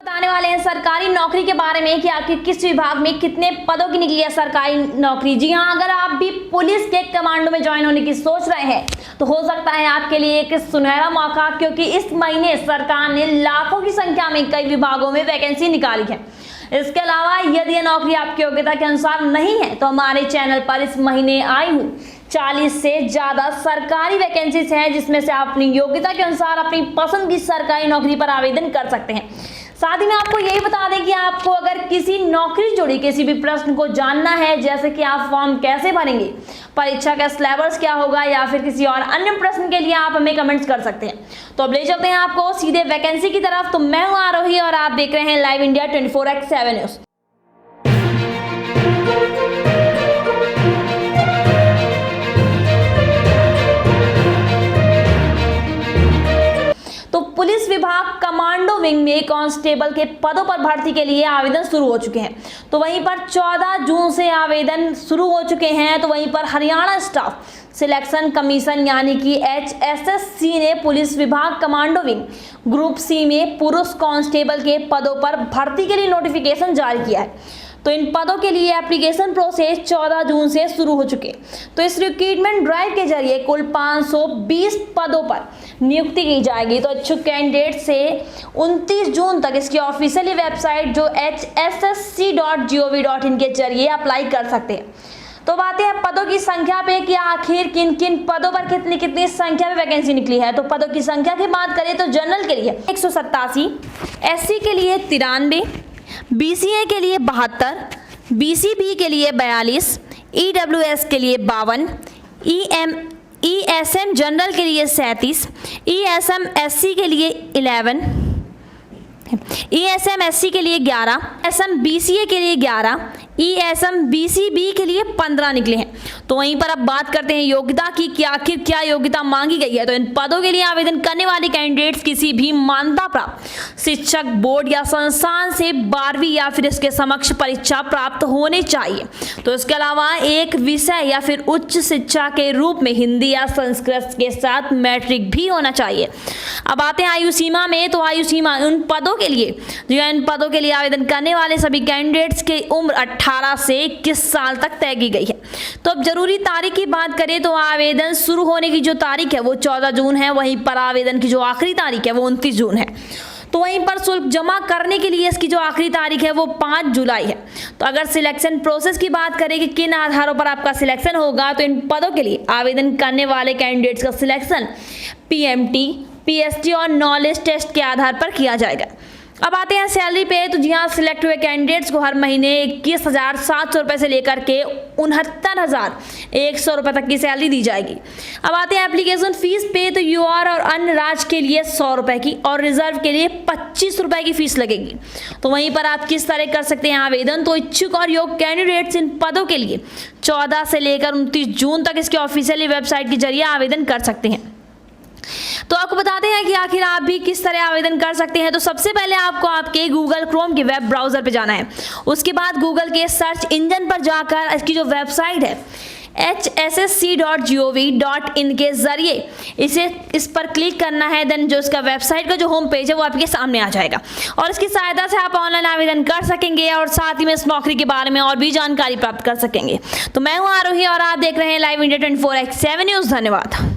बताने वाले हैं सरकारी नौकरी के बारे में कि आखिर किस विभाग में कितने पदों की निकली है सरकारी नौकरी। जी हाँ, अगर आप भी पुलिस के कमांडो में ज्वाइन होने की सोच रहे हैं तो हो सकता है आपके लिए एक सुनहरा मौका, क्योंकि इस महीने सरकार ने लाखों की संख्या में कई विभागों में वैकेंसी निकाली है। इसके अलावा यदि यह नौकरी आपकी योग्यता के अनुसार नहीं है तो हमारे चैनल पर इस महीने आई हुई 40 से ज्यादा सरकारी वैकेंसीज हैं, जिसमें से आप अपनी योग्यता के अनुसार अपनी पसंद की सरकारी नौकरी पर आवेदन कर सकते हैं। साथ ही में आपको यही बता दें कि आपको अगर किसी नौकरी से जुड़ी किसी भी प्रश्न को जानना है, जैसे कि आप फॉर्म कैसे भरेंगे, परीक्षा का सिलेबस क्या होगा, या फिर किसी और अन्य प्रश्न के लिए आप हमें कमेंट्स कर सकते हैं। तो अब ले चलते हैं आपको सीधे वैकेंसी की तरफ। तो मैं हूं आरोही और आप देख रहे हैं लाइव इंडिया 24x7 न्यूज। तो पुलिस विभाग कमांडो विंग में कांस्टेबल के पदों पर भर्ती के लिए आवेदन शुरू हो चुके हैं। तो वहीं पर 14 जून से आवेदन शुरू हो चुके हैं। तो वहीं पर हरियाणा स्टाफ सिलेक्शन कमीशन यानी कि HSSC ने पुलिस विभाग कमांडो विंग ग्रुप C में पुरुष कांस्टेबल के पदों पर भर्ती के लिए नोटिफिकेशन जारी किया है। तो इन पदों के लिए एप्लीकेशन प्रोसेस 14 जून से शुरू हो चुके। तो इस रिक्रूटमेंट ड्राइव के जरिए कुल 520 पदों पर नियुक्ति की जाएगी। तो इच्छुक कैंडिडेट से 29 जून तक इसकी ऑफिशियली वेबसाइट जो hssc.gov.in के जरिए अप्लाई कर सकते हैं। तो बातें हैं पदों की संख्या पे कि आखिर किन किन पदों पर कितनी कितनी संख्या में वैकेंसी निकली है। तो पदों की संख्या की बात करें तो जनरल के लिए 187, SC के लिए 93, BCA के लिए 72, BCB के लिए 42, EWS के लिए 52, ESM जनरल के लिए 37, ESM SC के लिए 11, ESM SC के लिए 11, ESM BCA के लिए 11, ESM BCB के लिए 15 निकले हैं। तो वहीं पर अब बात करते हैं योग्यता की कि आखिर क्या योग्यता मांगी गई है। तो इन पदों के लिए आवेदन करने वाले कैंडिडेट्स किसी भी मान्यता प्राप्त शिक्षक बोर्ड या संस्थान से 12वीं या फिर इसके समक्ष परीक्षा प्राप्त होने चाहिए। तो इसके अलावा एक विषय या फिर उच्च शिक्षा के रूप में हिंदी या संस्कृत के साथ मैट्रिक भी होना चाहिए। अब आते हैं आयु सीमा में। तो आयु सीमा उन पदों के लिए इन पदों के लिए आवेदन करने वाले सभी कैंडिडेट्स की उम्र 18 से 21 साल तक तय की गई है। तो अब जरूरी तारीख की बात करें तो आवेदन शुरू होने की जो तारीख है वो 14 जून है। वहीं पर आवेदन की जो आखिरी तारीख है वो 29 जून है। तो वहीं पर शुल्क जमा करने के लिए इसकी जो आखिरी तारीख है वो 5 जुलाई है। तो अगर सिलेक्शन प्रोसेस की बात करें कि किन आधारों पर आपका सिलेक्शन होगा, तो इन पदों के लिए आवेदन करने वाले कैंडिडेट्स का सिलेक्शन PMT, PST और नॉलेज टेस्ट के आधार पर किया जाएगा। अब आते हैं सैलरी पे। तो जी हाँ, सिलेक्ट हुए कैंडिडेट्स को हर महीने 21,700 रुपये से लेकर के 69,100 रुपये तक की सैलरी दी जाएगी। अब आते हैं एप्लीकेशन फीस पे। तो UR और अन्य राज्य के लिए 100 रुपये की और रिजर्व के लिए 25 रुपये की फीस लगेगी। तो वहीं पर आप किस तरह कर सकते हैं आवेदन। तो इच्छुक और योग्य कैंडिडेट्स इन पदों के लिए 14 से लेकर 29 जून तक इसकी ऑफिशियली वेबसाइट के जरिए आवेदन कर सकते हैं। तो आपको बताते हैं कि आखिर आप भी किस तरह आवेदन कर सकते हैं। तो सबसे पहले आपको आपके गूगल क्रोम के वेब ब्राउजर पे जाना है। उसके बाद गूगल के सर्च इंजन पर जाकर इसकी जो वेबसाइट है hssc.gov.in के जरिए इस पर क्लिक करना है। देन जो इसका वेबसाइट का जो होम पेज है वो आपके सामने आ जाएगा और इसकी सहायता से आप ऑनलाइन आवेदन कर सकेंगे और साथ ही में इस नौकरी के बारे में और भी जानकारी प्राप्त कर सकेंगे। तो मैं हूं आरोही और आप देख रहे हैं लाइव इंडिया 24x7 न्यूज। धन्यवाद।